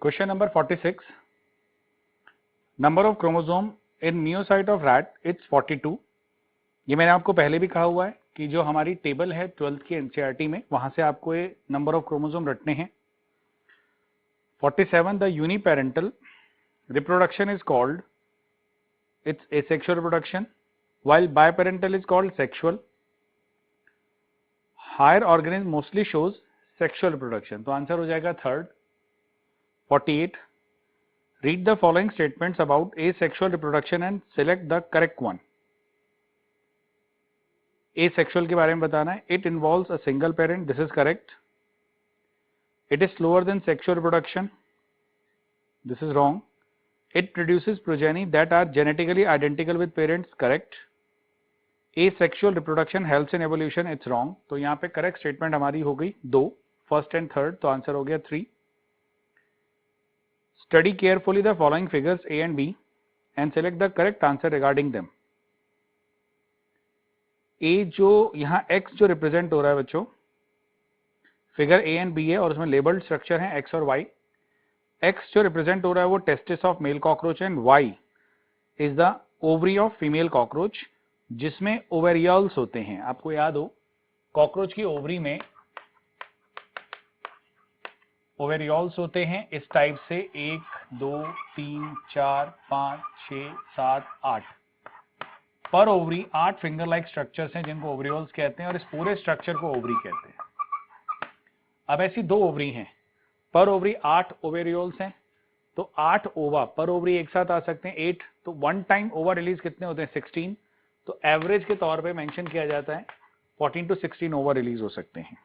Question number 46. Number of chromosome in myocyte of rat it's 42. ये मैंने आपको पहले भी कहा हुआ है कि जो हमारी टेबल है 12th की एनसीईआरटी में वहां से आपको ये नंबर ऑफ क्रोमोसोम रटने हैं. 47. The uniparental reproduction is called it's asexual reproduction, while biparental is called sexual. Higher organism mostly shows sexual reproduction. तो आंसर हो जाएगा third. 48. Read the following statements about asexual reproduction and select the correct one. Asexual के बारे में बताना है. It involves a single parent. This is correct. It is slower than sexual reproduction. This is wrong. It produces progeny that are genetically identical with parents. Correct. Asexual reproduction helps in evolution. It's wrong. तो यहाँ पे correct statement हमारी हो गई दो, first and third. तो answer हो गया 3. Study carefully the following figures A and B and select the correct answer regarding them. A जो यहाँ X जो रिप्रेजेंट हो रहा है बच्चों, फिगर A एंड B है और उसमें लेबल्ड स्ट्रक्चर है X और Y. X जो रिप्रेजेंट हो रहा है वो testis of male cockroach and Y is the ovary of female cockroach जिसमें ओवेरियल्स होते हैं. आपको याद हो कॉकरोच की ओवरी में ओवेरियल्स होते हैं इस टाइप से 1 2 3 4 5 6 7 8 पर ओवरी 8 फिंगर लाइक स्ट्रक्चर्स हैं जिनको ओवरियल्स कहते हैं और इस पूरे स्ट्रक्चर को ओवरी कहते हैं. अब ऐसी दो ओवरी हैं, पर ओवरी 8 ओवेरियल्स हैं तो 8 ओवा पर ओवरी एक साथ आ सकते हैं 8. तो वन टाइम ओवा रिलीज कितने होते हैं 16. तो एवरेज के तौर पे मेंशन किया जाता है 14 to 16 ओवा रिलीज हो सकते हैं.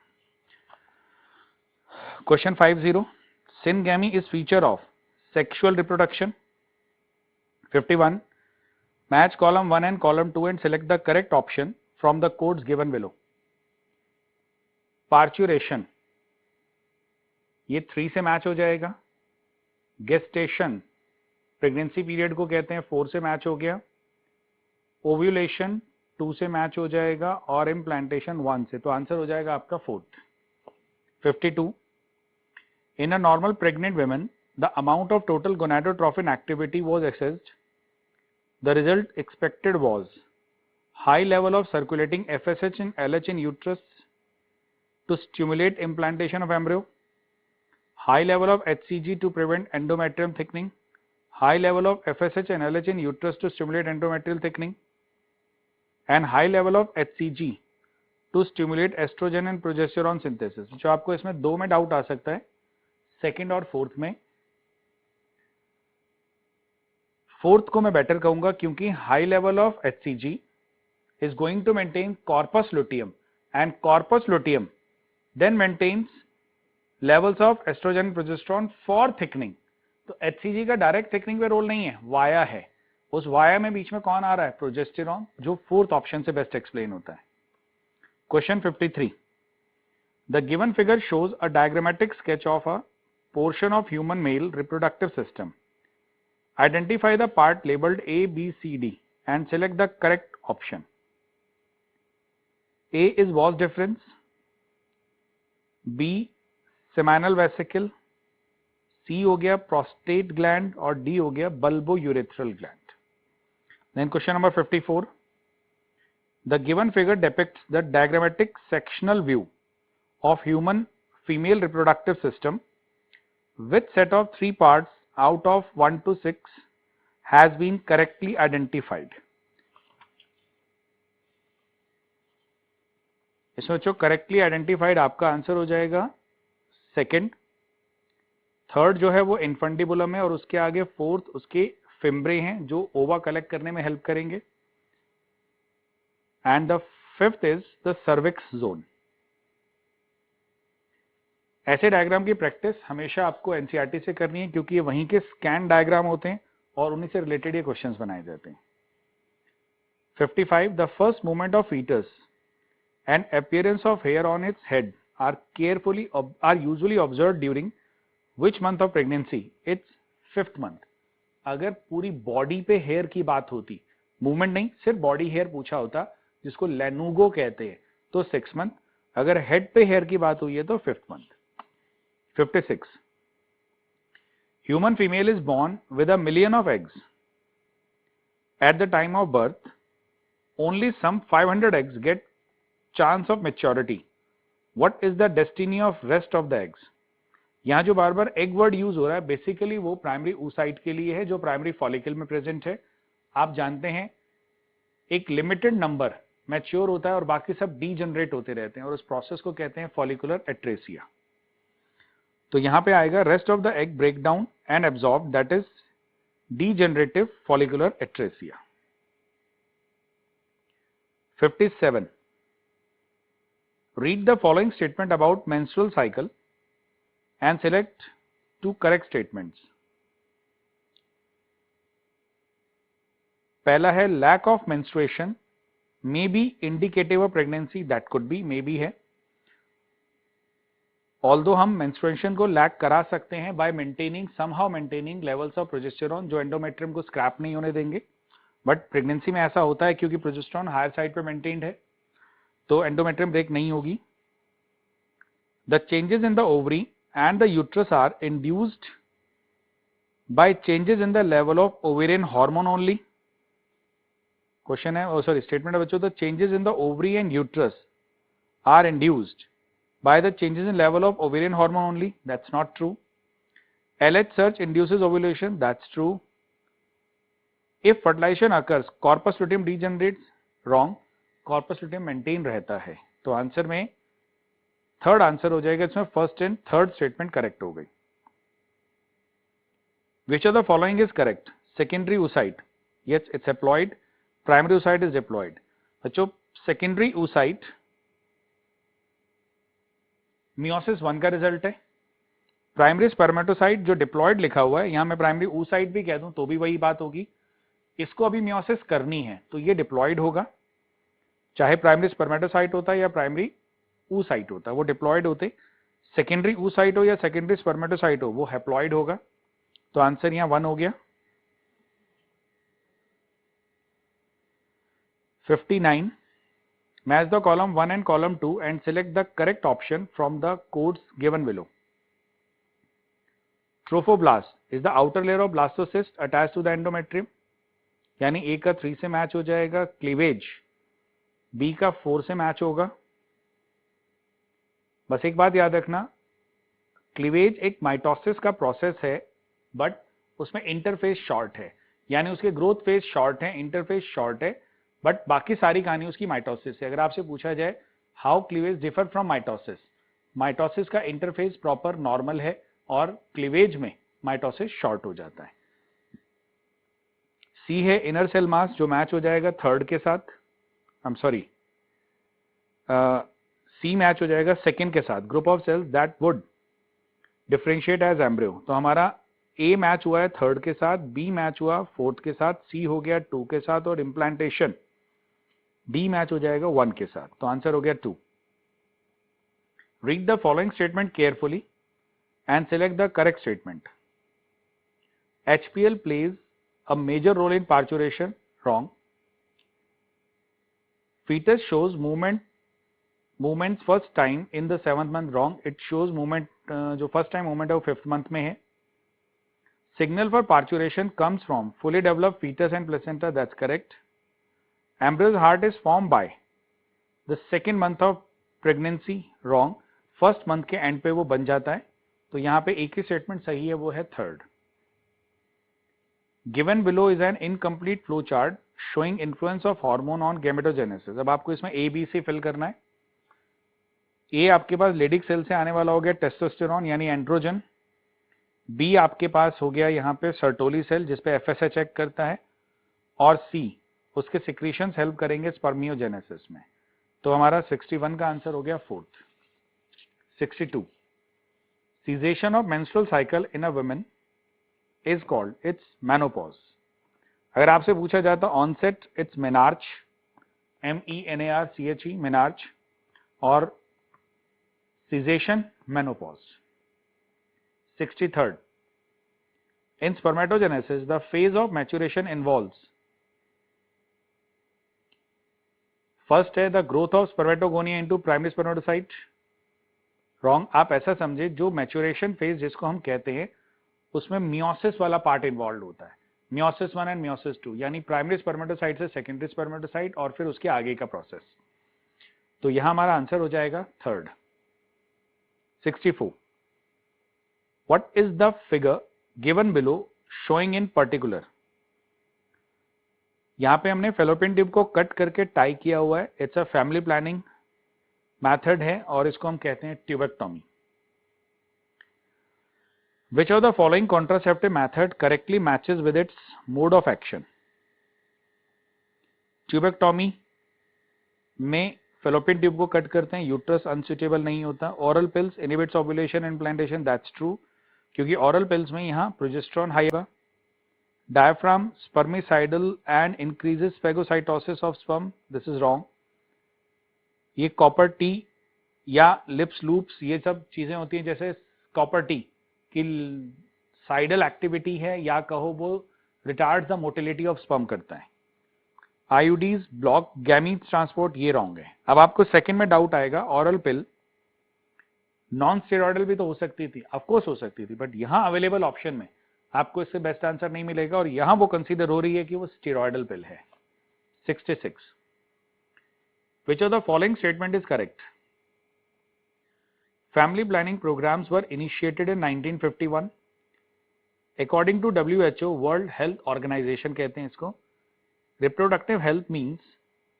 Question 50. Syngamy is feature of sexual reproduction. 51. Match column 1 and column 2 and select the correct option from the codes given below. Parturition ये 3 से मैच हो जाएगा. Gestation प्रेगनेंसी पीरियड को कहते हैं 4 से मैच हो गया. ओव्यूलेशन 2 से मैच हो जाएगा और इम्प्लांटेशन 1 से. तो आंसर हो जाएगा आपका 4th. 52. In a normal pregnant woman, the amount of total gonadotrophin activity was assessed. The result expected was high level of circulating FSH and LH in uterus to stimulate implantation of embryo, high level of HCG to prevent endometrium thickening, high level of FSH and LH in uterus to stimulate endometrial thickening, and high level of HCG to stimulate estrogen and progesterone synthesis. जो आपको इसमें दो में doubt आ सकता है, second और fourth में. Fourth को मैं बेटर कहूंगा क्योंकि high level of HCG is going to maintain corpus luteum and corpus luteum then maintains levels of oestrogen progesterone for thickening. तो HCG का डायरेक्ट थिकनिंग पे रोल नहीं है, वाया है. उस वाया में बीच में कौन आ रहा है प्रोजेस्टेरोन, जो फोर्थ ऑप्शन से बेस्ट एक्सप्लेन होता है. Question 53. The given figure shows a diagrammatic sketch of a portion of human male reproductive system. Identify the part labeled A, B, C, D and select the correct option. A is vas deferens, B seminal vesicle, C हो गया prostate gland और D हो गया bulbourethral gland. Then question number 54. The given figure depicts the diagrammatic sectional view of human female reproductive system. Which set of 3 parts out of 1 to 6 has been correctly identified? इसमें जो correctly identified आपका answer हो जाएगा second. Third जो है वो infundibulum है और उसके आगे फोर्थ उसके फिम्ब्रे हैं जो ओवा कलेक्ट करने में हेल्प करेंगे. And the fifth is the cervix zone. ऐसे डायग्राम की प्रैक्टिस हमेशा आपको एनसीईआरटी से करनी है क्योंकि ये वहीं के स्कैन डायग्राम होते हैं और उन्हीं से रिलेटेड ये क्वेश्चंस बनाए जाते हैं. 55. The first movement of foetus and appearance of hair on its head are usually observed during which month of pregnancy? It's 5th month. अगर पूरी बॉडी पे हेयर की बात होती, मूवमेंट नहीं सिर्फ बॉडी हेयर पूछा होता जिसको लेनुगो कहते हैं, तो 6th month. अगर हेड पे हेयर की बात हुई है तो 5th month. 56. Human female is born with a million of eggs. At the time of birth, only some 500 eggs get chance of maturity. What is the destiny of rest of the eggs? यहाँ जो बार बार egg word use हो रहा है basically वो primary oocyte के लिए है जो प्राइमरी फॉलिकल में प्रेजेंट है. आप जानते हैं एक लिमिटेड नंबर मैच्योर होता है और बाकी सब डीजनरेट होते रहते हैं और उस प्रोसेस को कहते हैं फॉलिकुलर एट्रेसिया. तो यहां पे आएगा rest of the egg break down and absorb, that is degenerative follicular atresia. 57. Read the following statement about menstrual cycle and select two correct statements. पहला है lack of menstruation may be indicative of pregnancy. That could be, may be है. Although हम menstruation को lack करा सकते हैं by maintaining somehow maintaining levels of progesterone जो endometrium को स्क्रैप नहीं होने देंगे, बट प्रेगनेंसी में ऐसा होता है क्योंकि प्रोजेस्टेरोन हायर साइड पे मेंटेन्ड है तो एंडोमेट्रियम ब्रेक नहीं होगी. The changes in the ovary and the uterus are induced by changes in the level of ovarian hormone only. Question है, सॉरी स्टेटमेंट है बच्चों, the changes in the ovary and uterus are induced by the changes in level of ovarian hormone only. That's not true. LH search induces ovulation. That's true. If fertilization occurs, corpus luteum degenerates. Wrong. Corpus luteum maintain रहता है. तो answer में third answer हो जाएगा. इसमें first and third statement correct हो गई. Which of the following is correct? Secondary oocyte. Yes, it's haploid. Primary oocyte is diploid. बच्चों secondary oocyte मियोसिस 1 का रिजल्ट है. प्राइमरी स्पर्मेटोसाइट जो डिप्लॉयड लिखा हुआ है, यहां मैं प्राइमरी oocyte भी कह दूं तो भी वही बात होगी. इसको अभी मियोसिस करनी है तो ये डिप्लॉयड होगा. चाहे प्राइमरी स्पर्मेटोसाइट होता है या प्राइमरी oocyte होता है वो डिप्लॉयड होते. सेकेंडरी oocyte हो या सेकेंडरी स्पर्मेटोसाइट हो वो हैप्लॉयड होगा. तो आंसर यहां 1 हो गया. 59. Match the column 1 and column 2 and select the correct option from the codes given below. Trophoblast is the outer layer of blastocyst attached to the endometrium. यानी A का 3 से मैच हो जाएगा. क्लीवेज B का 4 से मैच होगा. बस एक बात याद रखना, क्लीवेज एक माइटोसिस का प्रोसेस है बट उसमें इंटरफेस शॉर्ट है, यानी उसके ग्रोथ फेज शॉर्ट है, इंटरफेस शॉर्ट है, बट बाकी सारी कहानी उसकी माइटोसिस है. अगर आपसे पूछा जाए how cleavage differ from mitosis, mitosis का इंटरफेस प्रॉपर नॉर्मल है और क्लीवेज में माइटोसिस शॉर्ट हो जाता है. सी है इनर सेल मास जो मैच हो जाएगा थर्ड के साथ. I am sorry, C match हो जाएगा सेकेंड के साथ. Group of cells that would differentiate as embryo. तो हमारा ए मैच हुआ है थर्ड के साथ, बी मैच हुआ फोर्थ के साथ, सी हो गया 2 के साथ और इम्प्लांटेशन डी मैच हो जाएगा 1 के साथ. तो आंसर हो गया 2. Read the following statement carefully and select the correct statement. HPL plays a major role in parturition. Wrong. Fetus shows movements first time in the 7th month. Wrong. It shows movement जो first time movement है वो 5th month में है. Signal for parturition comes from fully developed fetus and placenta. That's correct. Embryo's heart is formed by the 2nd month of pregnancy. Wrong. 1st month के end पे वो बन जाता है. तो यहाँ पे एक ही स्टेटमेंट सही है, वो है third. Given below is an incomplete flow chart showing influence of hormone on gametogenesis. अब आपको इसमें A, B, C फिल करना है. A आपके पास लेडिक सेल से आने वाला हो गया टेस्टोस्टेरोन यानी एंड्रोजन. B आपके पास हो गया यहाँ पे सर्टोली सेल जिसपे FSH एक्ट करता है. और C उसके सिक्रीशंस हेल्प करेंगे स्पर्मियोजेनेसिस में. तो हमारा 61 का आंसर हो गया fourth. 62. Cessation of menstrual cycle in a woman is called its menopause. अगर आपसे पूछा जाता onset, it's menarche, MENARCHE, menarche, और cessation, menopause. 63rd. In spermatogenesis, the phase of maturation involves first है the growth of spermatogonia into primary spermatocyte. Wrong. आप ऐसा समझे जो मैच्योरेशन फेज जिसको हम कहते हैं उसमें मियोसिस वाला पार्ट इन्वॉल्व होता है, मियोसिस 1 एंड मियोसिस 2, यानी प्राइमरी स्पर्मेटोसाइट से सेकेंडरी स्पर्मेटोसाइट और फिर उसके आगे का प्रोसेस। तो यहां हमारा आंसर हो जाएगा third. 64, what is the figure given below showing in particular. यहां पे हमने फेलोपियन ट्यूब को कट करके टाई किया हुआ है, it's a family planning method है और इसको हम कहते हैं tubectomy. Which of the following contraceptive method correctly matches with its mode of action? Tubectomy में फेलोपियन ट्यूब को कट करते हैं, यूट्रस अनसुटेबल नहीं होता। Oral pills inhibits ovulation and implantation, that's true, क्योंकि ओरल पिल्स में यहाँ प्रोजेस्टेरोन हाई होगा। Diaphragm spermicidal and increases phagocytosis of sperm, this is wrong. ये कॉपर टी या लिप्स लूप्स ये सब चीजें होती हैं, जैसे कॉपर टी की साइडल एक्टिविटी है या कहो वो retards the motility of sperm करता है। आईयूडीज ब्लॉक गैमीट्स ट्रांसपोर्ट, ये रॉन्ग है। अब आपको सेकंड में डाउट आएगा, ऑरल पिल नॉन स्टेरॉयडल भी तो हो सकती थी, ऑफकोर्स हो सकती थी, बट यहां अवेलेबल ऑप्शन में आपको इससे बेस्ट आंसर नहीं मिलेगा और यहां वो कंसीडर हो रही है कि वो स्टेरॉयडल पिल है। 66, which of the following statement is correct? Family planning programs were initiated in 1951. According to WHO, World Health Organization कहते हैं इसको, reproductive health means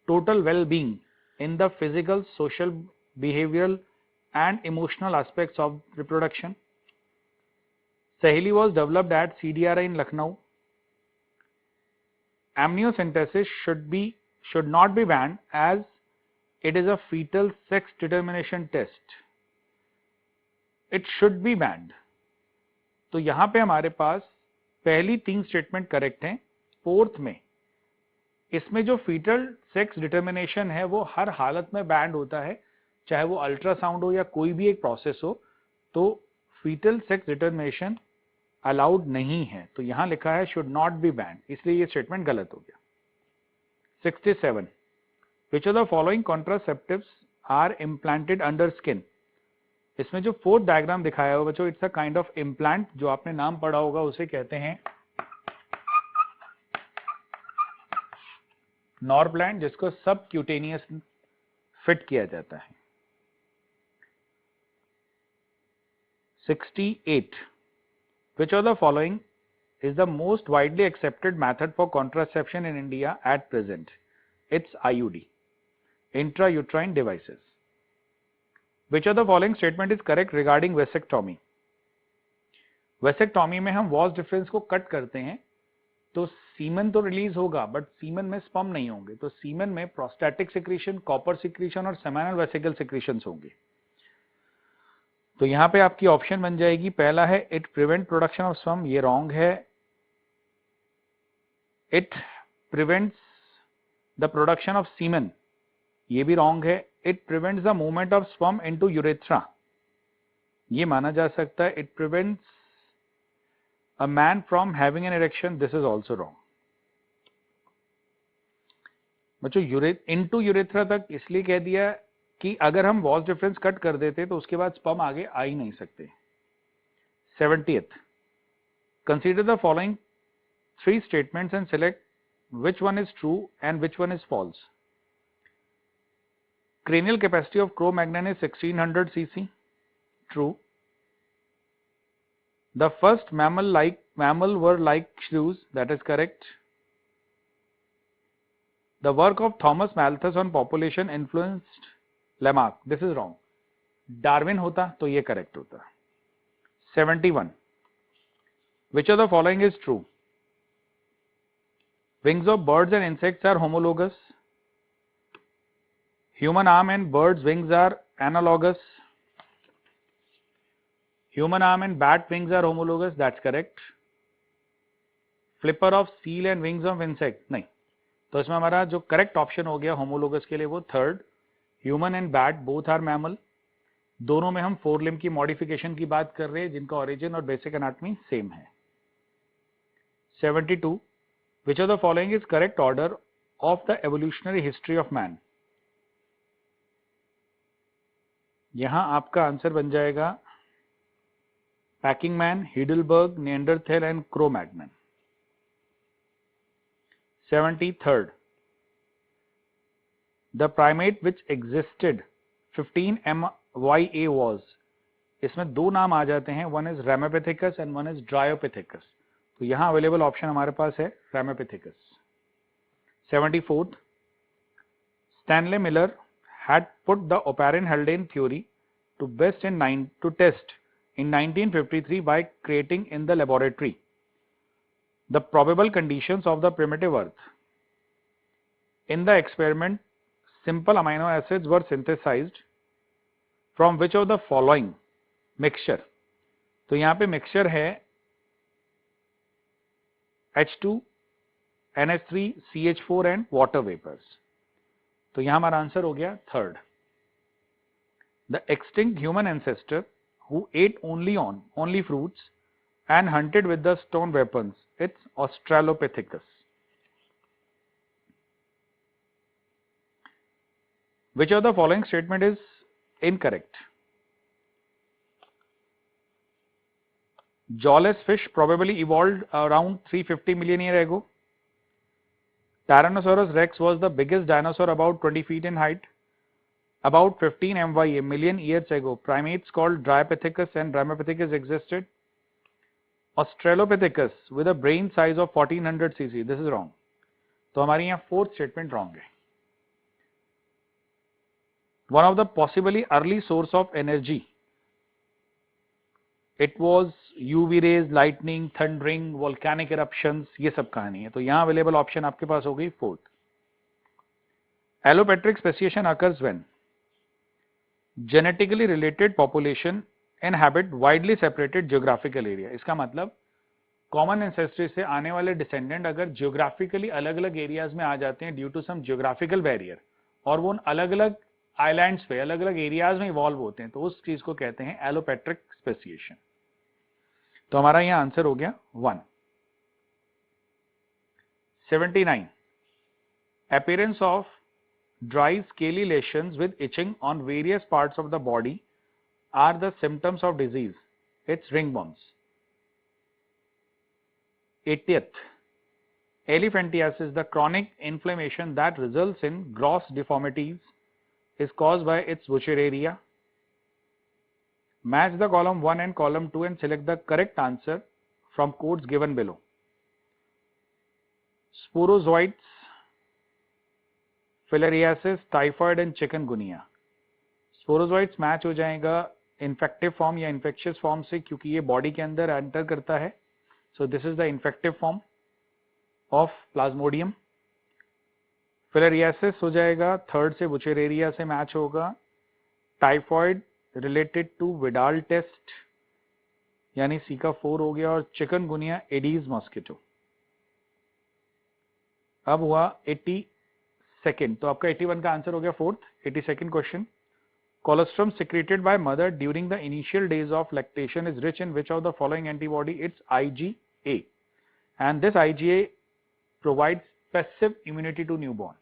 total well-being in the physical, social, behavioral and emotional aspects of reproduction. Saheli was developed at CDRI in Lucknow. Amniocentesis should not be banned as it is a fetal sex determination test. It should be banned. तो यहां पे हमारे पास पहली 3 statement correct हैं। Fourth में इसमें जो fetal sex determination है वो हर हालत में बैंड होता है, चाहे वो अल्ट्रासाउंड हो या कोई भी एक प्रोसेस हो, तो फीटल सेक्स डिटर्मिनेशन अलाउड नहीं है। तो यहां लिखा है शुड नॉट बी बैंड, इसलिए ये स्टेटमेंट गलत हो गया। 67, which of the following contraceptives are implanted under skin? इसमें जो फोर्थ डायग्राम दिखाया हुआ बच्चों, it's a kind of implant, जो आपने नाम पढ़ा होगा उसे कहते हैं नॉरप्लैंट, जिसको सब क्यूटेनियस फिट किया जाता है। 68, which of the following is the most widely accepted method for contraception in India at present? It's IUD, intrauterine devices. Which of the following statement is correct regarding vasectomy? Vasectomy में हम was difference को cut करते हैं तो semen तो release होगा but semen में sperm नहीं होंगे, तो सीमन में प्रोस्टैटिक सिक्रीशन, कॉपर सिक्रीशन और सेमिनल वेसिकल सिक्रीशंस होंगे। तो यहां पे आपकी ऑप्शन बन जाएगी, पहला है it prevent production of sperm, ये रॉन्ग है। It prevents the production of semen, ये भी रॉन्ग है। It prevents the movement of sperm into urethra, ये माना जा सकता है। It prevents a man from having an erection, this is also wrong. बच्चों इनटू यूरेथ्रा तक इसलिए कह दिया कि अगर हम वॉस डिफरेंस कट कर देते तो उसके बाद स्पर्म आगे आ ही नहीं सकते। 70th, consider the following 3 statements and select which one is true and which one is false. Cranial capacity of Cro-Magnon is 1600 cc. True. The first mammal were like shrews. That is correct. The work of Thomas Malthus on population influenced Lamarck. This is wrong. Darwin होता तो ये correct होता। 71. Which of the following is true? Wings of birds and insects are homologous. Human arm and bird's wings are analogous. Human arm and bat wings are homologous. That's correct. Flipper of seal and wings of insect, नहीं, तो इसमें हमारा जो correct option हो गया homologous के लिए वो third. Human and bat both are mammal, दोनों में हम 4 लिम्ब की मॉडिफिकेशन की बात कर रहे हैं जिनका ओरिजिन और बेसिक एनाटॉमी सेम है। 72, which of the following is correct order of the evolutionary history of man? यहां आपका आंसर बन जाएगा packing man, Heidelberg, Neanderthal and crow-Magnon. 73rd, the primate which existed 15 MYA was, इसमें दो नाम आ जाते हैं, one is Ramapithecus and one is Dryopithecus. तो यहां अवेलेबल ऑप्शन हमारे पास है रैमापिथेकस। 74th, Stanley Miller had put the Oparin-Haldane theory to test in 1953 by creating in the laboratory the probable conditions of the primitive earth. In the experiment, simple amino acids were synthesized from which of the following mixture? तो यहां पे mixture है H2, NH3, CH4 and water vapours. तो यहां हमारा answer हो गया third. The extinct human ancestor who ate only fruits and hunted with the stone weapons, it's Australopithecus. Which of the following statement is incorrect? Jawless fish probably evolved around 350 million years ago. Tyrannosaurus rex was the biggest dinosaur, about 20 feet in height. About 15 MYA million years ago, primates called Dryopithecus and Ramapithecus existed. Australopithecus with a brain size of 1400 cc. This is wrong. तो हमारी यहाँ fourth statement wrong है। One of the possibly early source of energy, it was UV rays, lightning, thundering, volcanic eruptions, ये सब कहानी है। तो यहाँ अवेलेबल ऑप्शन आपके पास हो गई fourth. Allopatric speciation occurs when genetically related population inhabit widely separated geographical area। इसका मतलब कॉमन एंसेस्ट्री से आने वाले डिसेंडेंट अगर जियोग्राफिकली अलग अलग एरियाज में आ जाते हैं due to some geographical barrier, और वो अलग अलग आइलैंड्स पे अलग अलग एरियाज में इवॉल्व होते हैं, तो उस चीज को कहते हैं एलोपैट्रिक स्पेसिएशन। तो हमारा यहां आंसर हो गया 1। 79, appearance of dry scaly lesions with itching on various parts of the body are the symptoms of disease, it's ringworms। 80th, elephantiasis, the chronic inflammation that results in gross deformities, is caused by its Wuchereria. Match the column 1 and column 2 and select the correct answer from codes given below. Sporozoites, filariasis, typhoid and chikungunya। Sporozoites match हो जाएगा infective form या infectious form से, क्योंकि ये body के अंदर enter करता है। So this is the infective form of Plasmodium. Filariasis हो जाएगा थर्ड से, बुचेरेरिया से मैच होगा। Typhoid related to Widal test यानी सी का 4 हो गया, और चिकनगुनिया एडीज मॉस्किटो। अब हुआ 82nd, तो आपका 81 का आंसर हो गया fourth. 82nd question, colostrum secreted by mother during the initial days of lactation is rich in which of the following antibody? It's IgA, and this IgA provides passive immunity to newborn.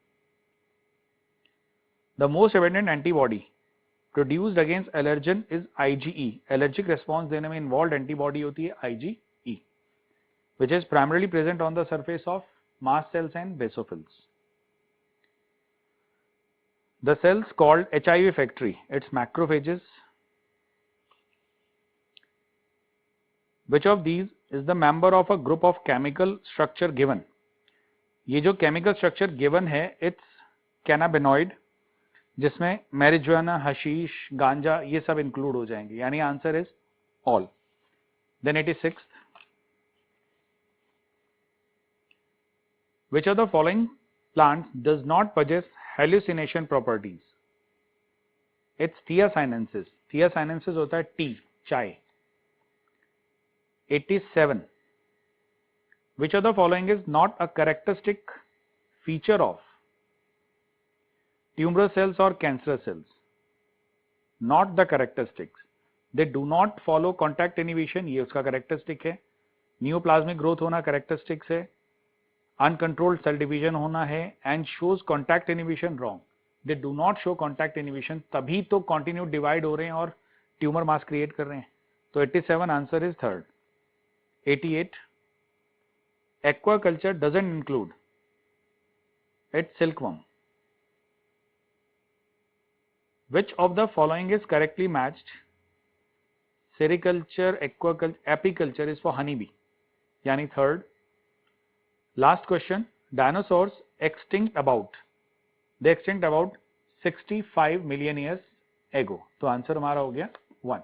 The most abundant antibody produced against allergen is IgE। allergic response देने में involved antibody होती है IgE, which is primarily present on the surface of mast cells and basophils. The cells called HIV factory, it's macrophages. Which of these is the member of a group of chemical structure given? ये जो chemical structure given है, it's cannabinoid, जिसमें marijuana, hashish, गांजा ये सब include हो जाएंगे, यानी answer is all. Then 86th, which of the following plants does not possess hallucination properties? It's Thea sinensis। Thea sinensis होता है टी, चाय। 87, which of the following is not a characteristic feature of tuberous cells or cancerous cells? Not the characteristics, they do not follow contact inhibition, ये उसका characteristic है। Neoplasmic growth होना characteristics है। Uncontrolled cell division होना है, and shows contact inhibition wrong, they do not show contact inhibition, तभी तो continued divide हो रहे हैं और ट्यूमर मास क्रिएट कर रहे हैं। तो 87 answer is third. 88 aquaculture doesn't include. It's silkworm. Which of the following is correctly matched? Sericulture, aquaculture, apiculture is for honeybee. Yani third. Last question. Dinosaurs extinct about. They extinct about 65 million years ago. तो answer हमारा हो गया 1.